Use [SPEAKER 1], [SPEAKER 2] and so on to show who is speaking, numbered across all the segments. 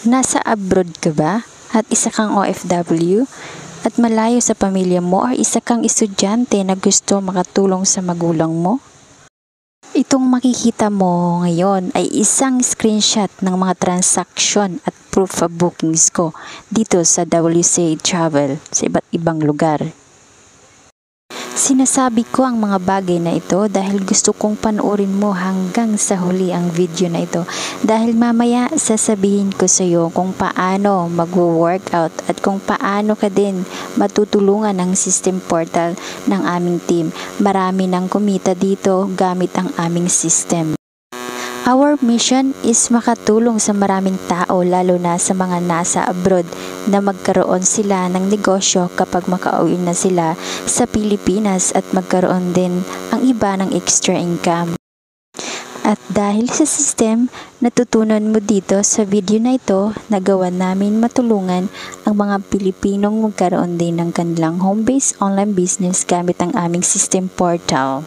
[SPEAKER 1] Nasa abroad ka ba? At isa kang OFW? At malayo sa pamilya mo o isa kang estudyante na gusto makatulong sa magulang mo? Itong makikita mo ngayon ay isang screenshot ng mga transaction at proof of bookings ko dito sa WCA Travel sa iba't ibang lugar. Sinasabi ko ang mga bagay na ito dahil gusto kong panoorin mo hanggang sa huli ang video na ito dahil mamaya sasabihin ko sa iyo kung paano mag-workout at kung paano ka din matutulungan ng system portal ng aming team. Marami nang kumita dito gamit ang aming system. Our mission is makatulong sa maraming tao lalo na sa mga nasa abroad na magkaroon sila ng negosyo kapag makauwi na sila sa Pilipinas at magkaroon din ang iba ng extra income. At dahil sa system, natutunan mo dito sa video na ito, nagawa namin matulungan ang mga Pilipinong magkaroon din ng kanilang home-based online business gamit ang aming system portal.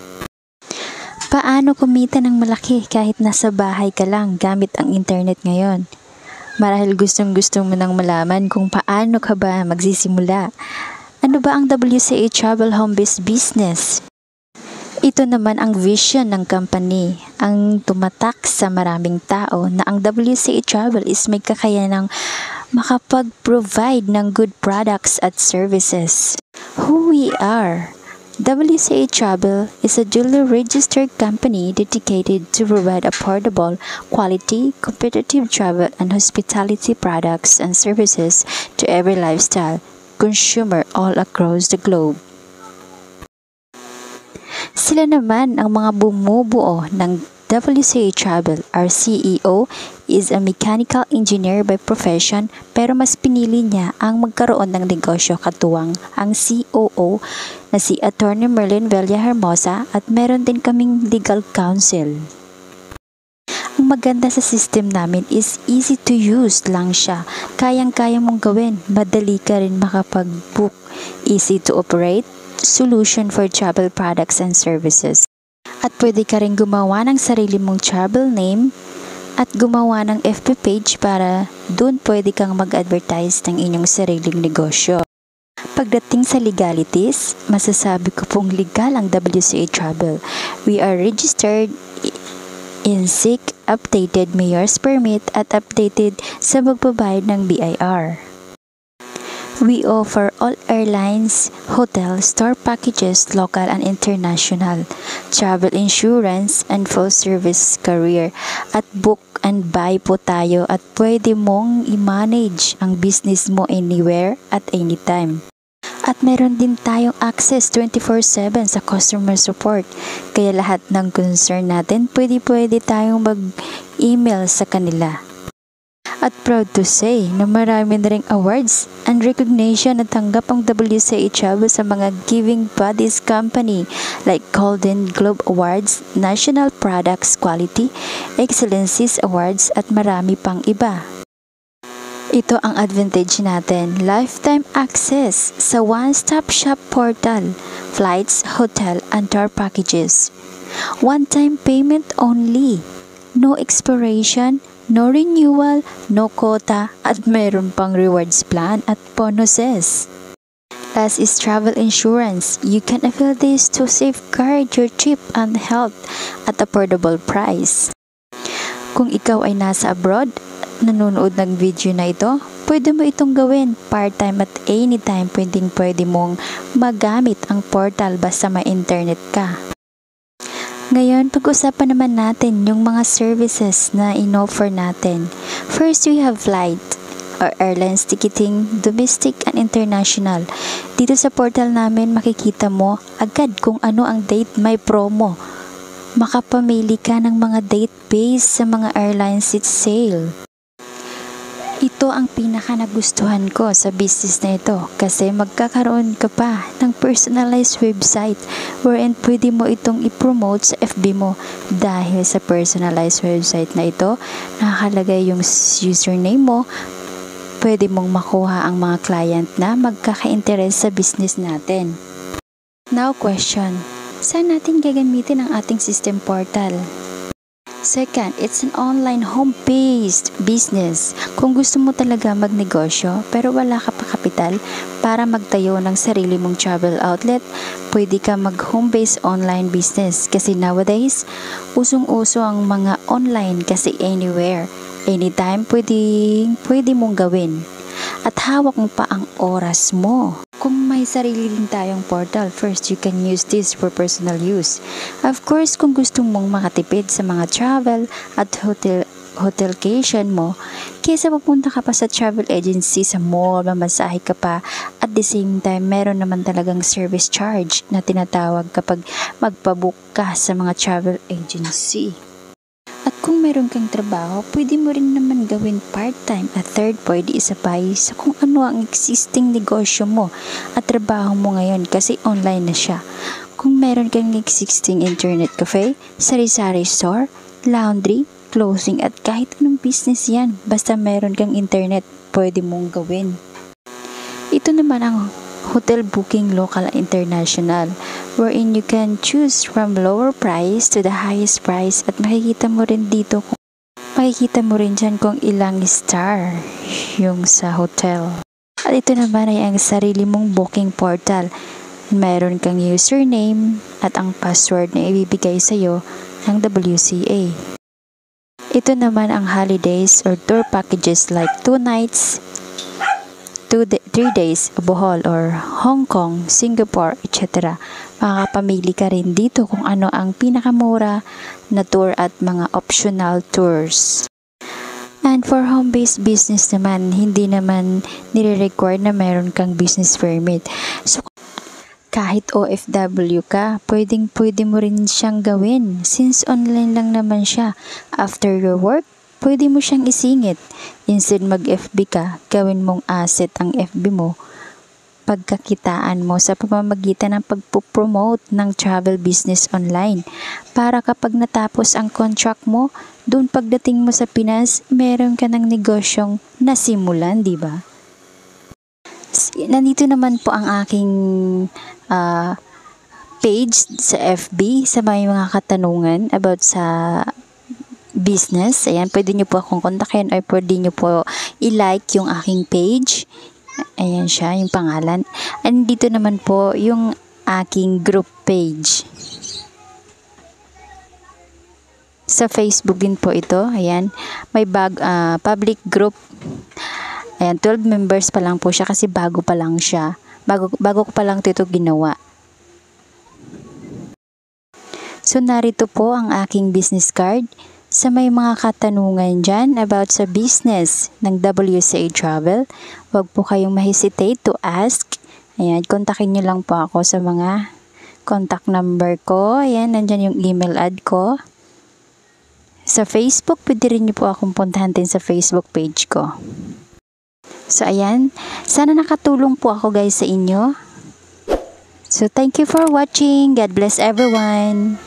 [SPEAKER 1] Paano kumita ng malaki kahit nasa bahay ka lang gamit ang internet ngayon? Marahil gustong-gusto mo nang malaman kung paano ka ba magsisimula. Ano ba ang WCA Travel Home-Based Business? Ito naman ang vision ng company, ang tumatak sa maraming tao na ang WCA Travel is may kakayanang makapag-provide ng good products at services. Who we are? WCA Travel is a duly registered company dedicated to provide affordable, quality, competitive travel and hospitality products and services to every lifestyle consumer all across the globe. Sila naman ang mga bumubuo ng WCA Travel. Our CEO is a mechanical engineer by profession pero mas pinili niya ang magkaroon ng negosyo katuwang ang COO na si Attorney Merlin Villahermosa at meron din kaming legal counsel. Ang maganda sa system namin is easy to use lang siya. Kayang-kaya mong gawin, madali ka rin makapag-book, easy to operate, solution for travel products and services. At pwede ka rin gumawa ng sarili mong travel name at gumawa ng FB page para doon pwede kang mag-advertise ng inyong sariling negosyo. Pagdating sa legalities, masasabi ko pong legal ang WCA Travel. We are registered in SIC, updated mayor's permit at updated sa magbabayad ng BIR. We offer all airlines, hotel, store packages, local and international, travel insurance, and full-service career. At book and buy po tayo at pwede mong i-manage ang business mo anywhere at anytime. At meron din tayong access 24/7 sa customer support. Kaya lahat ng concern natin, pwede tayong mag-email sa kanila. At proud to say na marami na ring awards and recognition na tanggap ang WCA Travel sa mga giving bodies company like Golden Globe Awards, National Products Quality, Excellencies Awards at marami pang iba. Ito ang advantage natin, lifetime access sa one-stop shop portal, flights, hotel, and tour packages. One-time payment only, no expiration, no renewal, no quota, at meron pang rewards plan at bonuses. Last is travel insurance. You can avail this to safeguard your trip and health at affordable price. Kung ikaw ay nasa abroad, nanonood ng video na ito, pwede mo itong gawin part-time at anytime pwede mong magamit ang portal basta may internet ka. Ngayon, pag-usapan naman natin yung mga services na in-offer natin. First, we have flight or airlines ticketing, domestic and international. Dito sa portal namin, makikita mo agad kung ano ang date may promo. Makapamili ka ng mga date based sa mga airline seat sale. Ito ang pinaka nagustuhan ko sa business na ito kasi magkakaroon ka pa ng personalized website wherein pwede mo itong i-promote sa FB mo. Dahil sa personalized website na ito, nakakalagay yung username mo, pwede mong makuha ang mga client na magkaka-interest sa business natin. Now question, saan natin gagamitin ang ating system portal? Second, it's an online home-based business. Kung gusto mo talaga magnegosyo pero wala ka pa kapital para magtayo ng sarili mong travel outlet, pwede ka mag-home-based online business kasi nowadays, usong-uso ang mga online kasi anywhere, anytime pwede mong gawin. At hawak mo pa ang oras mo. Kung may sarili din tayong portal, first you can use this for personal use. Of course, kung gusto mong makatipid sa mga travel at hotelcation mo, kaysa pupunta ka pa sa travel agency sa mall, mamasahe ka pa, at the same time, meron naman talagang service charge na tinatawag kapag magpabook ka sa mga travel agency. At kung meron kang trabaho, pwede mo rin naman gawin part-time at third, pwede isabay sa kung ano ang existing negosyo mo at trabaho mo ngayon kasi online na siya. Kung meron kang existing internet cafe, sari-sari store, laundry, clothing at kahit anong business yan, basta meron kang internet, pwede mong gawin. Ito naman ang hotel booking local and international, wherein you can choose from lower price to the highest price at makikita mo rin dyan kung ilang star yung sa hotel. At ito naman ay ang sarili mong booking portal. Meron kang username at ang password na ibibigay sa'yo ng WCA. Ito naman ang holidays or tour packages like 2 nights, 3 days, Bohol or Hong Kong, Singapore, etc. Makakapamili ka rin dito kung ano ang pinakamura na tour at mga optional tours. And for home-based business naman, hindi naman nire-require na meron kang business permit. So, kahit OFW ka, pwede mo rin siyang gawin since online lang naman siya. After your work, pwede mo siyang isingit. Instead mag-FB ka, gawin mong asset ang FB mo. Pagkakitaan mo sa pamamagitan ng pagpo-promote ng travel business online. Para kapag natapos ang contract mo, doon pagdating mo sa Pinas, meron ka ng negosyong nasimulan, di ba? Nandito naman po ang aking page sa FB sa may mga katanungan about sa business. Ayan, pwede nyo po akong kontakin or pwede nyo po i-like yung aking page. Ayan siya, yung pangalan. And dito naman po yung aking group page. Sa Facebook din po ito. Ayan, may public group. Ayan, 12 members pa lang po siya kasi bago pa lang siya. Bago ko pa lang ito ginawa. So, narito po ang aking business card. Sa may mga katanungan dyan about sa business ng WCA Travel, huwag po kayong mahesitate to ask. Ayan, kontakin nyo lang po ako sa mga contact number ko. Ayan, nandyan yung email ad ko. Sa Facebook, pwede rin nyo po akong puntahan din sa Facebook page ko. So, ayan. Sana nakatulong po ako guys sa inyo. So, thank you for watching. God bless everyone.